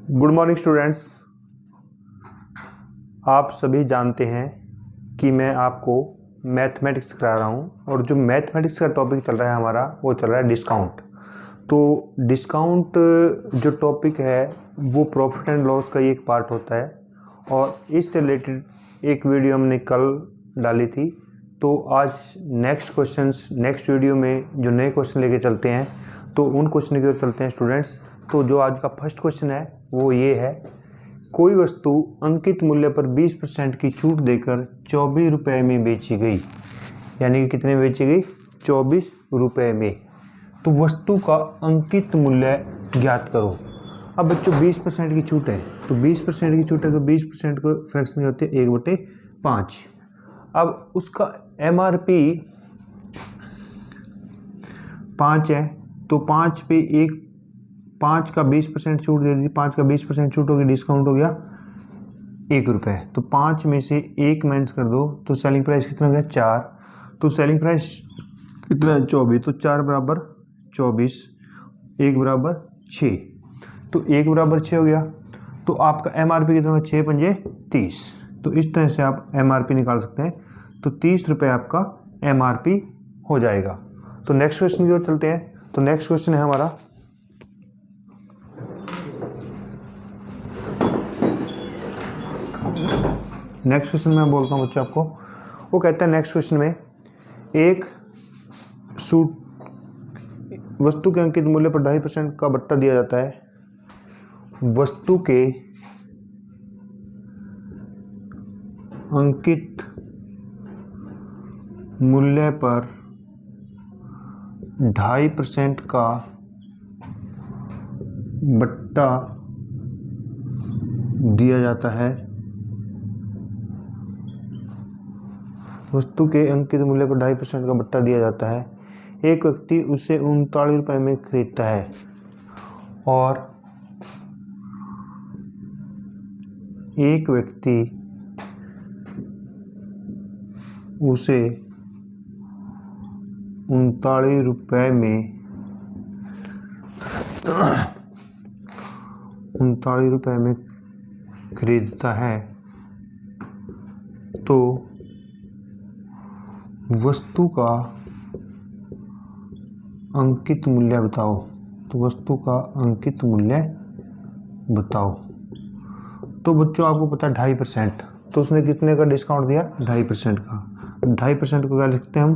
Good morning students. आप सभी जानते हैं कि मैं आपको मैथमेटिक्स करा रहा हूं और जो मैथमेटिक्स का टॉपिक चल रहा है हमारा वो चल रहा है डिस्काउंट। तो डिस्काउंट जो टॉपिक है वो प्रॉफिट एंड लॉस का ही एक पार्ट होता है और इससे रिलेटेड एक वीडियो हमने कल डाली थी। तो आज नेक्स्ट वीडियो में जो नए क्वेश्चन लेके चलते हैं तो उन क्वेश्चन की ओर चलते हैं स्टूडेंट्स। तो जो आज का फर्स्ट क्वेश्चन है वो ये है, कोई वस्तु अंकित मूल्य पर 20% की छूट देकर 24 रुपये में बेची गई। यानी कि कितने में बेची गई? 24 रुपये में। तो वस्तु का अंकित मूल्य ज्ञात करो। अब बच्चों 20% की छूट है तो 20% की छूट है तो 20% को फ्रैक्शन क्या होते हैं? 1/5। अब उसका MRP 5 है तो 5 पे 5 का 20% छूट दे दी। 5 का 20% छूट हो गया, डिस्काउंट हो गया 1 रुपये। तो 5 में से 1 माइनस कर दो तो सेलिंग प्राइस कितना हो गया? 4। तो सेलिंग प्राइस कितना है? 24। तो 4 बराबर 24, 1 बराबर 6। तो 1 बराबर 6 हो गया। तो आपका MRP कितना है? 6 पंजे 30। तो इस तरह से आप MRP निकाल सकते हैं। तो 30 रुपये आपका MRP हो जाएगा। तो नेक्स्ट क्वेश्चन की ओर चलते हैं। तो नेक्स्ट क्वेश्चन है हमारा, नेक्स्ट क्वेश्चन मैं बोलता हूँ बच्चों आपको। वो कहता है नेक्स्ट क्वेश्चन में एक सूट वस्तु के अंकित मूल्य पर 2.5% का बट्टा दिया जाता है। वस्तु के अंकित मूल्य पर 2.5% का बट्टा दिया जाता है। वस्तु के अंकित मूल्य पर 2.5% का बट्टा दिया जाता है। एक व्यक्ति उसे 39 रुपये में खरीदता है और एक व्यक्ति उसे 39 रुपये में 39 रुपये में खरीदता है। तो वस्तु का अंकित मूल्य बताओ। तो वस्तु का अंकित मूल्य बताओ। तो बच्चों आपको पता है 2.5%। तो उसने कितने का डिस्काउंट दिया? 2.5% का। 2.5% को क्या लिखते हैं हम?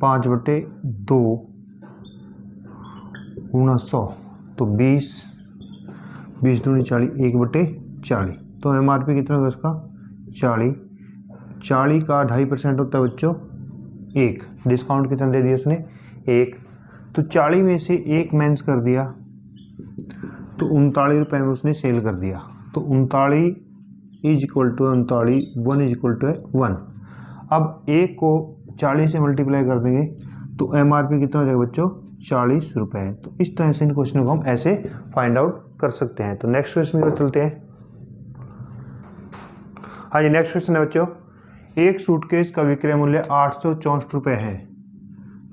5/2 गुणा 100। तो 20 दूनी 40, 1/40। तो MRP कितना होगा इसका? 40। 40 का 2.5% होता है बच्चों 1। डिस्काउंट कितना दे दिया उसने? 1। तो 40 में से 1 माइनस कर दिया तो 39 रुपये में उसने सेल कर दिया। तो 39 = 39, 1 = 1। अब 1 को 40 से मल्टीप्लाई कर देंगे तो MRP कितना हो जाएगा बच्चों? 40 रुपये। तो इस तरह से इन क्वेश्चनों को हम ऐसे फाइंड आउट कर सकते हैं। तो नेक्स्ट क्वेश्चन की ओर चलते हैं। हाँ जी, नेक्स्ट क्वेश्चन है बच्चों, एक सूटकेस का विक्रय मूल्य 864 रुपये है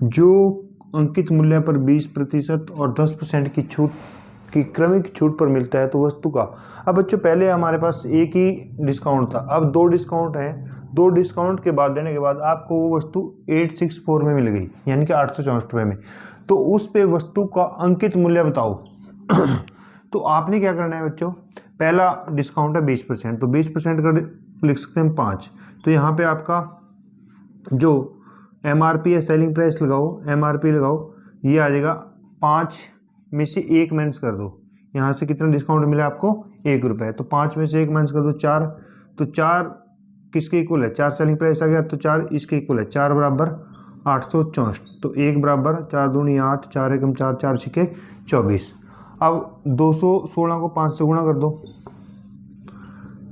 जो अंकित मूल्य पर 20% और 10% की छूट की क्रमिक छूट पर मिलता है। तो वस्तु का, अब बच्चों पहले हमारे पास एक ही डिस्काउंट था, अब 2 डिस्काउंट हैं। 2 डिस्काउंट के बाद देने के बाद आपको वो वस्तु 864 में मिल गई, यानी कि 864 रुपये में। तो उस पे वस्तु का अंकित मूल्य बताओ। तो आपने क्या करना है बच्चों, पहला डिस्काउंट है 20%, तो 20% का लिख सकते हैं 5। तो यहाँ पे आपका जो MRP है, सेलिंग प्राइस लगाओ, MRP लगाओ, ये आ जाएगा 5 में से 1 माइनस कर दो। यहाँ से कितना डिस्काउंट मिला आपको? 1 रुपये। तो 5 में से 1 माइनस कर दो 4। तो 4 किसके इक्वल है? 4 सेलिंग प्राइस आ गया तो 4 इसके इक्वल है। 4 बराबर 864। तो 1 बराबर 4 दूनी 8, 4 एकम 4, 4 छिके 24। अब 216 को 5 से गुणा कर दो,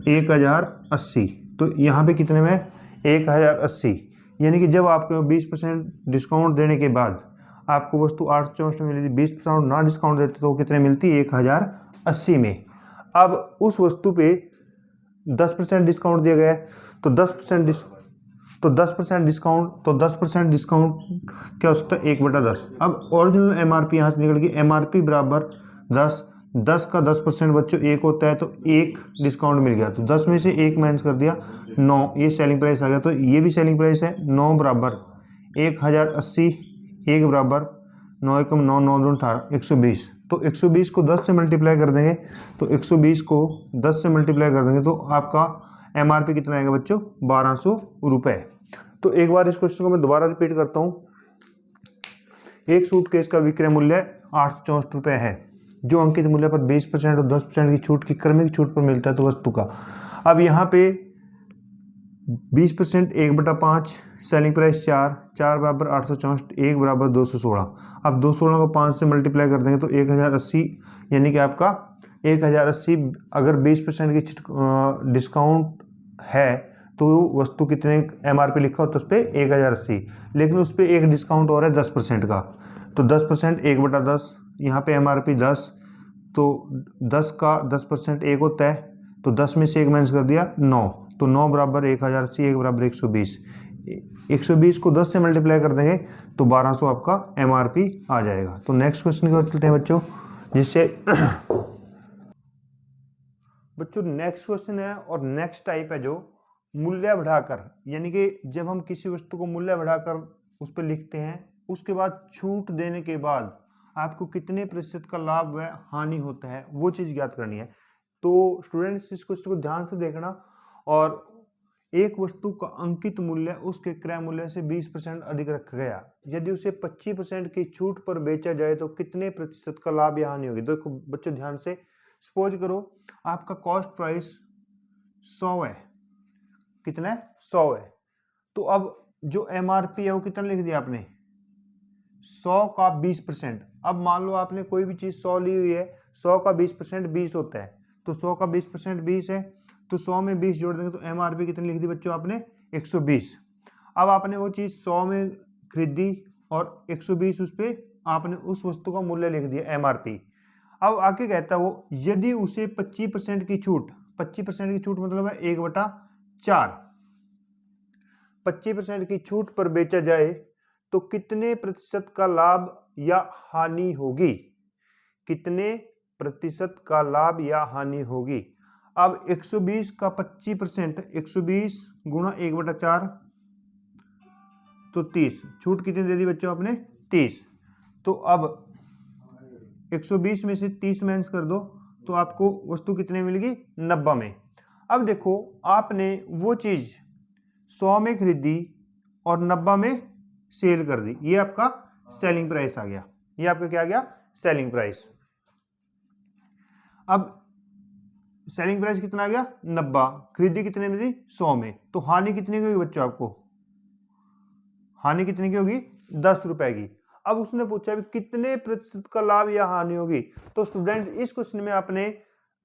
1080। तो यहाँ पे कितने में? 1080। यानी कि जब आपको 20% डिस्काउंट देने के बाद आपको वस्तु 864 में मिली थी, 20% ना डिस्काउंट देते तो कितने मिलती? 1080 में। अब उस वस्तु पे 10% डिस्काउंट दिया गया है तो 10% डिस्काउंट क्या हो सकता है? 1/10। अब ओरिजिनल MRP यहाँ से निकल गई, MRP बराबर 10, 10 का 10% बच्चों 1 होता है, तो 1 डिस्काउंट मिल गया, तो 10 में से 1 माइनस कर दिया 9, ये सेलिंग प्राइस आ गया। तो ये भी सेलिंग प्राइस है। 9 बराबर 1080, 1 बराबर 9 एकम 9, 9 दूनी 18, 120। तो 120 को 10 से मल्टीप्लाई कर देंगे, तो 120 को 10 से मल्टीप्लाई कर देंगे तो आपका MRP कितना आएगा बच्चों? 1200 रुपये। तो एक बार इस क्वेश्चन को मैं दोबारा रिपीट करता हूँ। एक सूटकेस का विक्रय मूल्य 864 रुपये है, जो अंकित मूल्य पर 20% और 10% की छूट की क्रमिक छूट पर मिलता है तो वस्तु का। अब यहाँ पे 20% 1/5, सेलिंग प्राइस 4, 4 बराबर 864, 1 बराबर 216। अब 216 को 5 से मल्टीप्लाई कर देंगे तो 1080, यानी कि आपका 1080 अगर 20% की डिस्काउंट है तो वस्तु कितने MRP लिखा होता है उस पर 1080, लेकिन उस पर एक डिस्काउंट और है 10% का, तो 10% 1/10, यहाँ पे MRP 10, तो 10 का 10% 1 होता है, तो 10 में से 1 माइनस कर दिया 9, तो 9 बराबर 1080, 1 बराबर 120। 120 को 10 से मल्टीप्लाई कर देंगे तो 1200 आपका MRP आ जाएगा। तो नेक्स्ट क्वेश्चन की ओर चलते हैं बच्चों, जिससे बच्चों नेक्स्ट क्वेश्चन है और नेक्स्ट टाइप है जो मूल्य बढ़ाकर, यानी कि जब हम किसी वस्तु को मूल्य बढ़ाकर उस पर लिखते हैं, उसके बाद छूट देने के बाद आपको कितने प्रतिशत का लाभ व हानि होता है, वो चीज़ ज्ञात करनी है। तो स्टूडेंट्स इस क्वेश्चन को ध्यान से देखना। और एक वस्तु का अंकित मूल्य उसके क्रय मूल्य से 20% अधिक रखा गया, यदि उसे 25% की छूट पर बेचा जाए तो कितने प्रतिशत का लाभ या हानि होगी। देखो बच्चों ध्यान से, सपोज करो आपका कॉस्ट प्राइस 100 है, कितना है? 100 है। तो अब जो MRP है वो कितना लिख दिया आपने? 100 का 20%। अब मान लो आपने कोई भी चीज़ 100 ली हुई है, 100 का 20% 20 होता है, तो 100 का 20% 20 है, तो 100 में 20 जोड़ देंगे तो MRP कितनी लिख दी बच्चों आपने? 120। अब आपने वो चीज़ 100 में खरीदी और 120 उस पर आपने उस वस्तु का मूल्य लिख दिया MRP। अब आगे कहता है वो, यदि उसे 25% की छूट, 25% की छूट मतलब है 1/4, 25% की छूट पर बेचा जाए तो कितने प्रतिशत का लाभ या हानि होगी? कितने प्रतिशत का लाभ या हानि होगी? अब 120 का 25%, 120 गुणा 1/4, तो 30। छूट कितनी दे दी बच्चों आपने? 30। तो अब 120 में से 30 माइनस कर दो तो आपको वस्तु कितने मिलेगी? 90 में। अब देखो आपने वो चीज़ 100 में खरीदी और 90 में सेल कर दी, ये आपका सेलिंग प्राइस आ गया। ये आपका क्या आ गया? Selling price. अब सेलिंग प्राइस कितना आ गया? 90, खरीदी कितने में थी? 100 में। तो हानि कितनी की होगी बच्चों आपको? हानि कितनी की होगी? 10 रुपए की। अब उसने पूछा भी कितने प्रतिशत का लाभ या हानि होगी। तो स्टूडेंट इस क्वेश्चन में आपने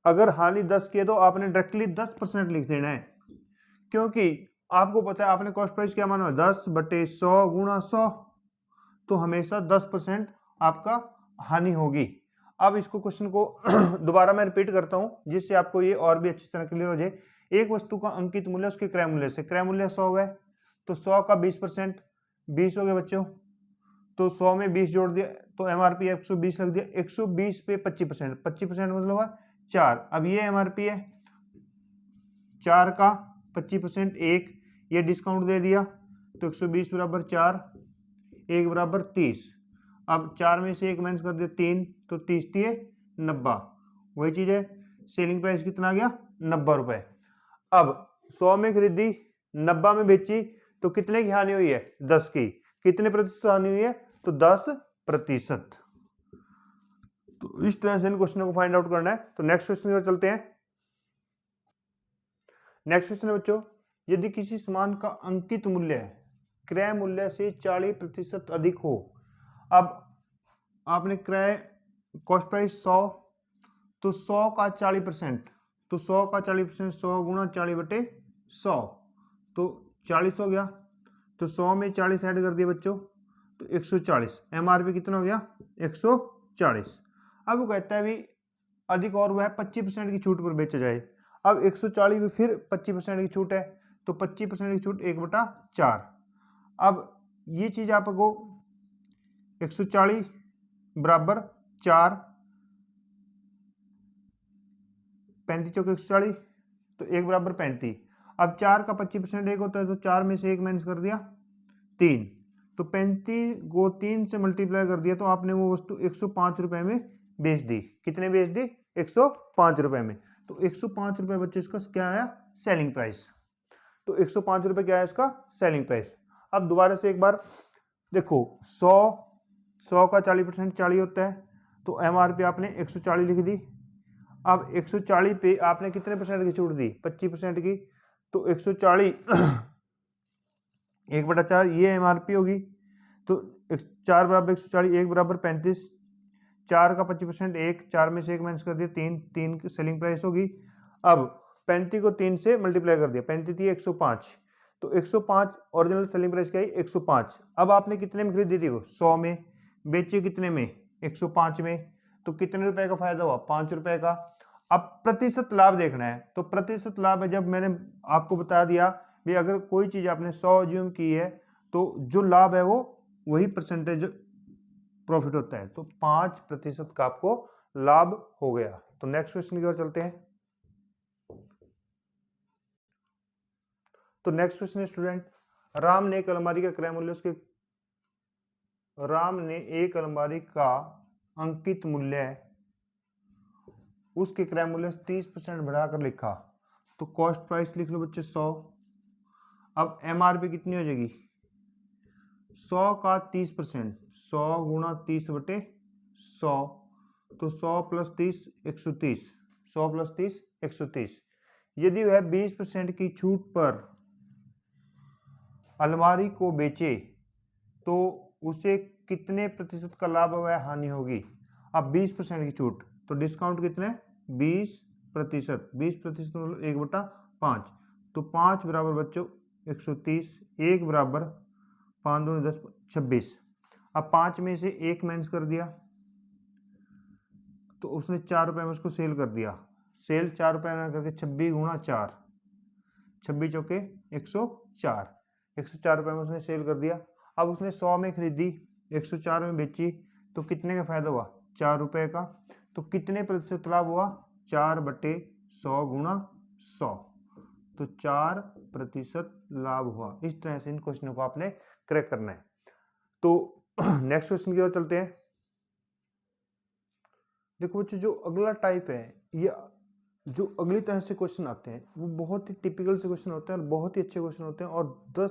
अगर हानि 10 की है तो आपने डायरेक्टली 10% लिख देना है, क्योंकि आपको पता है आपने कॉस्ट प्राइस क्या माना? 10/100 गुणा 100, तो हमेशा 10% आपका हानि होगी। अब इसको क्वेश्चन को दोबारा मैं रिपीट करता हूं जिससे आपको ये और भी अच्छी तरह क्लियर हो जाए। एक वस्तु का अंकित मूल्य उसके क्रय मूल्य से, क्रय मूल्य 100 है, तो 100 का 20% 20 हो गया बच्चों, तो 100 में 20 जोड़ दिया तो MRP 120 लग दिया। 120 पे 25%, 25% मतलब है 4। अब ये MRP है, 4 का 25% 1, ये डिस्काउंट दे दिया तो 120 बराबर 4, 1 बराबर 30। अब 4 में से 1 माइनस कर दिया 3, तो 30 दिए 90, वही चीज़ है। सेलिंग प्राइस कितना आ गया? 90 रुपये। अब 100 में खरीदी, 90 में बेची, तो कितने की हानि हुई है? 10 की। कितने प्रतिशत हानि हुई है? तो 10%। तो इस तरह से इन क्वेश्चनों को फाइंड आउट करना है। तो नेक्स्ट क्वेश्चन की ओर चलते हैं। नेक्स्ट क्वेश्चन है बच्चों, यदि किसी सामान का अंकित मूल्य क्रय मूल्य से 40% अधिक हो। अब आपने क्रय कॉस्ट प्राइस 100, तो 100 का 40%, तो 100 का 40%, 100 गुणा 40/100, तो 40 हो गया। तो 100 में 40 ऐड कर दिया बच्चों, तो 140। MRP कितना हो गया? 140। अब वो कहता है भी अधिक और वह 25% की छूट पर बेचा जाए। अब 140 में फिर 25% की छूट है, तो 25% की छूट 1/4। अब ये चीज़ आपको 140 बराबर 4, 35 चौके 140, तो 1 बराबर 35। अब 4 का 25% 1 होता है, तो 4 में से 1 माइनस कर दिया 3, तो 35 को 3 से मल्टीप्लाई कर दिया, तो आपने वो वस्तु 105 रुपए में बेच दी। कितने बेच दी? 105 रुपए में। तो 105 रुपए बच्चे इसका क्या आया? Selling price. तो 105 रुपए क्या है इसका? Selling price. अब दोबारा से एक बार देखो, 100 का 40% 40 होता है, तो MRP आपने 140 लिख दी। अब 140 पे आपने कितने परसेंट की छूट दी? 25% की। तो 140 1/4 ये MRP होगी। तो 4 बराबर 140, 1 बराबर 35, 4 का 25% 1, 4 में से 1 माइनस कर दिया 3, 3 की सेलिंग प्राइस होगी। अब 35 को 3 से मल्टीप्लाई कर दिया, 35 थी 105, तो 105 ओरिजिनल सेलिंग प्राइस क्या है? 105। अब आपने कितने में खरीदी थी? वो 100 में। बेचे कितने में? 105 में। तो कितने रुपए का फायदा हुआ? 5 रुपए का। अब प्रतिशत लाभ देखना है, तो प्रतिशत लाभ है, जब मैंने आपको बता दिया भी अगर कोई चीज आपने 100 ज्यूम की है, तो जो लाभ है वो वही परसेंटेज प्रॉफिट होता है, तो 5% का आपको लाभ हो गया। तो नेक्स्ट क्वेश्चन की ओर चलते हैं। तो नेक्स्ट क्वेश्चन है स्टूडेंट, राम ने एक अलमारी का क्रय मूल्य अंकित मूल्य उसके क्रय मूल्य से 30% बढ़ाकर लिखा। तो कॉस्ट प्राइस लिख लो बच्चे 100। अब MRP कितनी हो जाएगी? 100 का 30%, 100 गुणा 30/100, तो 100 प्लस 30 130, 100 प्लस 30 130। यदि वह 20% की छूट पर अलमारी को बेचे तो उसे कितने प्रतिशत का लाभ व हानि होगी? अब 20% की छूट, तो डिस्काउंट कितने? 20%। 20% मतलब 1/5, तो 5 बराबर बच्चों 130, 1 बराबर 5 दूनी 10 26। अब 5 में से 1 माइनस कर दिया, तो उसने 4 रुपए में उसको सेल कर दिया। सेल 4 रुपए में करके 26 गुणा 4, 26 चौके 104, 104 रुपए में उसने सेल कर दिया। अब उसने 100 में खरीदी, 104 में बेची, तो कितने का फायदा हुआ? 4 रुपए का। तो कितने प्रतिशत लाभ हुआ? 4/100 गुणा 100, तो 4% लाभ हुआ। इस तरह से इन क्वेश्चनों को आपने क्रैक करना है। तो नेक्स्ट क्वेश्चन की ओर चलते हैं। देखो बच्चों, जो अगला टाइप है, ये जो अगली तरह से क्वेश्चन आते हैं वो बहुत ही टिपिकल से क्वेश्चन होते हैं और बहुत ही अच्छे क्वेश्चन होते हैं, और 10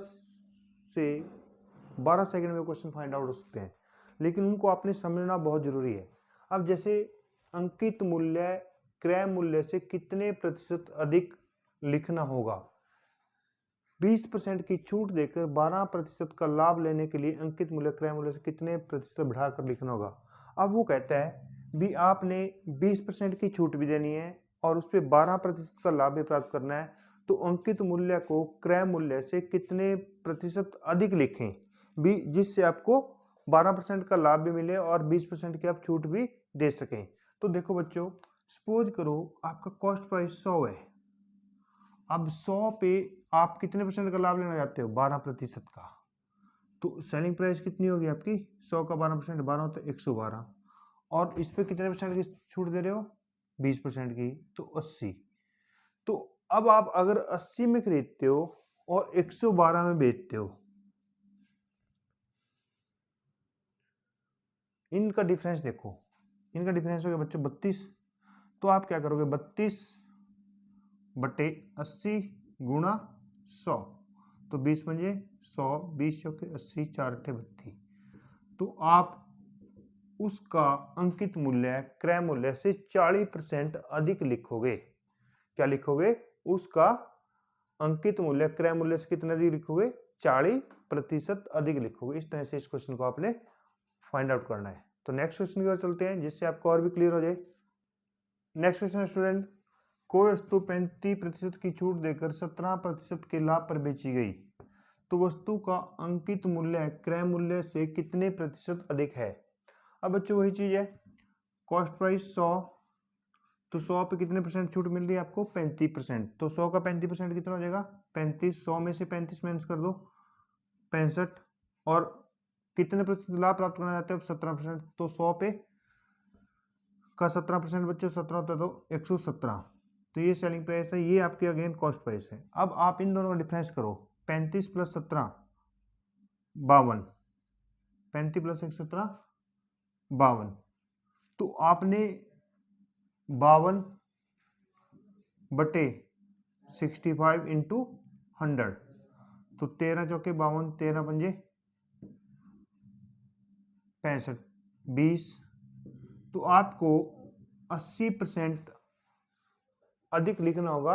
से 12 सेकंड में क्वेश्चन फाइंड आउट हो सकते हैं, लेकिन उनको आपने समझना बहुत जरूरी है। अब जैसे अंकित मूल्य क्रय मूल्य से कितने प्रतिशत अधिक लिखना होगा? 20% की छूट देकर 12% का लाभ लेने के लिए अंकित मूल्य क्रय मूल्य से कितने प्रतिशत बढ़ाकर लिखना होगा? अब वो कहता है भी आपने 20% की छूट भी देनी है और उस पर 12% का लाभ भी प्राप्त करना है, तो अंकित मूल्य को क्रय मूल्य से कितने प्रतिशत अधिक लिखें भी, जिससे आपको 12% का लाभ भी मिले और 20% की आप छूट भी दे सकें। तो देखो बच्चों, सपोज करो आपका कॉस्ट प्राइस 100 है। अब 100 पे आप कितने परसेंट का लाभ लेना चाहते हो? 12% का। तो सेलिंग प्राइस कितनी होगी आपकी? 100 का 12%, 12 होता है 112, और इस पे कितने परसेंट की छूट दे रहे हो? 20% की, तो 80। तो अब आप अगर 80 में खरीदते हो और 112 में बेचते हो, इनका डिफरेंस देखो, इनका डिफरेंस हो गया बच्चों 32। तो आप क्या करोगे? 32/80 गुणा 100, तो 20 पंजे 100, 20 चौके 80, 4 अट्ठे 32। तो आप उसका अंकित मूल्य क्रय मूल्य से 40% अधिक लिखोगे। क्या लिखोगे? उसका अंकित मूल्य क्रय मूल्य से कितना अधिक लिखोगे? 40% अधिक लिखोगे। इस तरह से इस क्वेश्चन को आपने फाइंड आउट करना है। तो नेक्स्ट क्वेश्चन की ओर चलते हैं, जिससे आपको और भी क्लियर हो जाए। नेक्स्ट क्वेश्चन है स्टूडेंट, कोई वस्तु 35% की छूट देकर 17% के लाभ पर बेची गई, तो वस्तु का अंकित मूल्य क्रय मूल्य से कितने प्रतिशत अधिक है? अब बच्चों वही चीज है, कॉस्ट प्राइस 100, तो 100 पे कितने परसेंट छूट मिल रही है आपको? 35%। तो 100 का 35% कितना हो जाएगा? 35। 100 में से 35 माइनस कर दो, 65। और कितने प्रतिशत लाभ प्राप्त करना चाहते हो? 17%। तो 100 पे का 17% बच्चों 17 होता है, तो 117। तो ये सेलिंग प्राइस है, ये आपके अगेन कॉस्ट प्राइस है। अब आप इन दोनों का डिफरेंस करो, 35 + 17 52, 35 + 1 17 52। तो आपने 52/65 × 100, तो 13 चौके 52, 13 पंजे 65, 20। तो आपको 80% अधिक लिखना होगा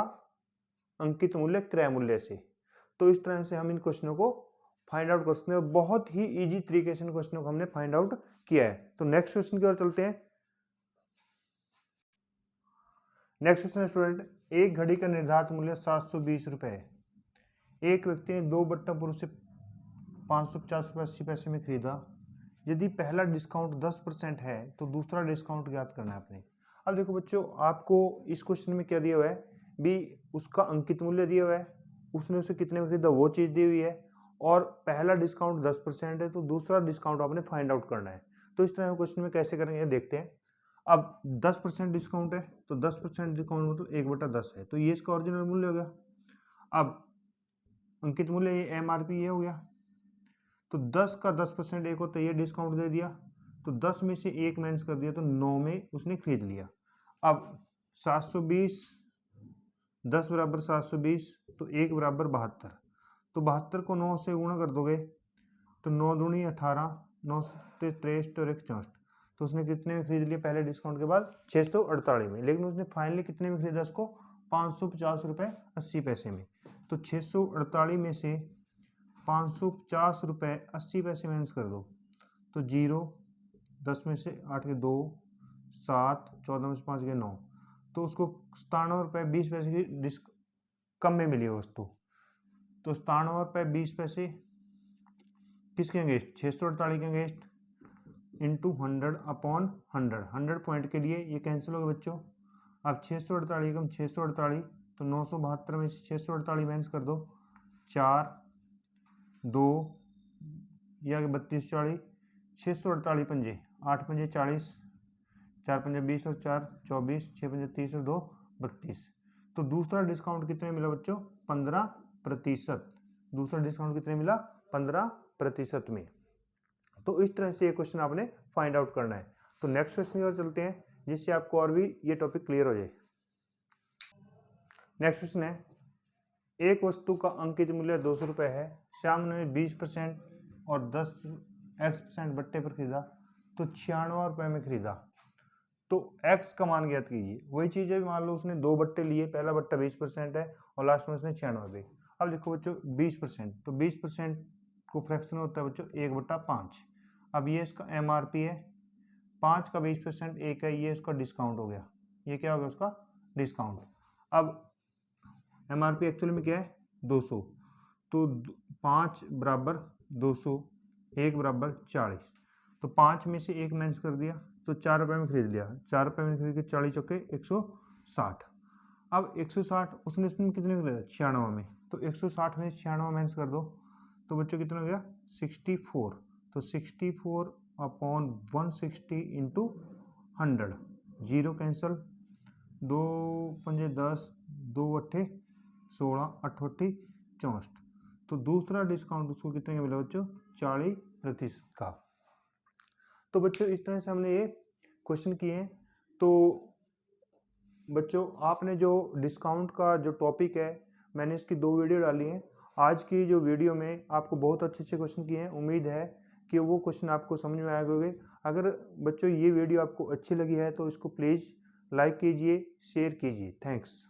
अंकित मूल्य क्रय मूल्य से। तो इस तरह से हम इन क्वेश्चनों को फाइंड आउट कर सकते हैं। बहुत ही इजी तरीके से इन क्वेश्चनों को हमने फाइंड आउट किया है। तो नेक्स्ट क्वेश्चन की ओर चलते हैं। नेक्स्ट क्वेश्चन स्टूडेंट, एक घड़ी का निर्धारित मूल्य 720 रुपए है। एक व्यक्ति ने 2 बट्टा पुरुष से 550 रुपये 80 पैसे में खरीदा। यदि पहला डिस्काउंट 10% है तो दूसरा डिस्काउंट ज्ञात करना है आपने। अब देखो बच्चों, आपको इस क्वेश्चन में क्या दिया हुआ है भी, उसका अंकित मूल्य दिया हुआ है, उसने उसे कितने में खरीदा वो चीज़ दी हुई है, और पहला डिस्काउंट 10% है तो दूसरा डिस्काउंट आपने फाइंड आउट करना है। तो इस तरह के क्वेश्चन में कैसे करेंगे देखते हैं। अब 10% डिस्काउंट है तो 10% डिस्काउंट मतलब 1/10 है, तो ये इसका ओरिजिनल मूल्य हो गया। अब अंकित मूल्य ये MRP ये हो गया। तो 10 का 10% एक होता है, ये डिस्काउंट दे दिया, तो 10 में से 1 माइनस कर दिया तो 9 में उसने खरीद लिया। अब 720, 10 = 720, तो 1 = 72। तो 72 को 9 से गुणा कर दोगे तो 9 दूनी 18, 9 से 63 और 1 64। तो उसने कितने में खरीद लिया पहले डिस्काउंट के बाद? 648 में। लेकिन उसने फाइनली कितने में खरीदा उसको? 550 रुपये 80 पैसे में। तो 648 में से 550 रुपये 80 पैसे माइनस कर दो तो 0, 10 में से 8 के 2, 7, 14 में से 5 के 9, तो उसको 97 रुपये 20 पैसे की कम में मिली वस्तु। तो 97 रुपये 20 पैसे किसके अगेंस्ट? 648 के अगेंस्ट, इंटू 100/100। 100 पॉइंट के लिए ये कैंसिल होगा बच्चों। अब 648 कम 648, तो 972 में से 648 माइनस कर दो, 4, 2 या 32 40, 648 पंजे 8 पंजे 40, 4 पंजे 20 और 4 24, 6 पंजे 30 और 2 32। तो दूसरा डिस्काउंट कितने मिला बच्चों? 15%। दूसरा डिस्काउंट कितने मिला? 15% में। तो इस तरह से ये क्वेश्चन आपने फाइंड आउट करना है। तो नेक्स्ट क्वेश्चन की ओर चलते हैं, जिससे आपको और भी ये टॉपिक क्लियर हो जाए। नेक्स्ट क्वेश्चन है, एक वस्तु का अंकित मूल्य 200 रुपये है। श्याम ने 20% और 10x% बट्टे पर खरीदा, तो 96 रुपये में खरीदा। तो x का मान ज्ञात कीजिए। वही चीज़ है, मान लो उसने 2 बट्टे लिए, पहला बट्टा 20% है और लास्ट में उसने 96 रुपये। अब देखो बच्चों 20%, तो 20% को फ्रैक्शन होता है बच्चों 1/5। अब ये इसका MRP है, 5 का 20% 1 है, ये इसका डिस्काउंट हो गया। ये क्या हो गया उसका? डिस्काउंट। अब MRP एक्चुअली में क्या है? 200। तो 5 = 200, 1 = 40। तो 5 में से 1 माइनस कर दिया तो 4 रुपये में खरीद लिया। 4 रुपये में खरीद के 40 चौके 160। अब 160 उसने इसमें कितने में खरीदा? 96 में। तो 160 में 96 माइनस कर दो तो बच्चों कितना हो गया? 64। तो 64/160 इंटू 100, 0 कैंसल, 2 पंजे 10, 2 अट्ठे 16, 8 अट्ठी 64। तो दूसरा डिस्काउंट उसको कितने का मिला बच्चों? 40% का। तो बच्चों इस तरह से हमने ये क्वेश्चन किए हैं। तो बच्चों आपने जो डिस्काउंट का जो टॉपिक है, मैंने इसकी 2 वीडियो डाली हैं। आज की जो वीडियो में आपको बहुत अच्छे क्वेश्चन किए हैं। उम्मीद है कि वो क्वेश्चन आपको समझ में आए होंगे। अगर बच्चों ये वीडियो आपको अच्छी लगी है तो इसको प्लीज़ लाइक कीजिए, शेयर कीजिए। थैंक्स।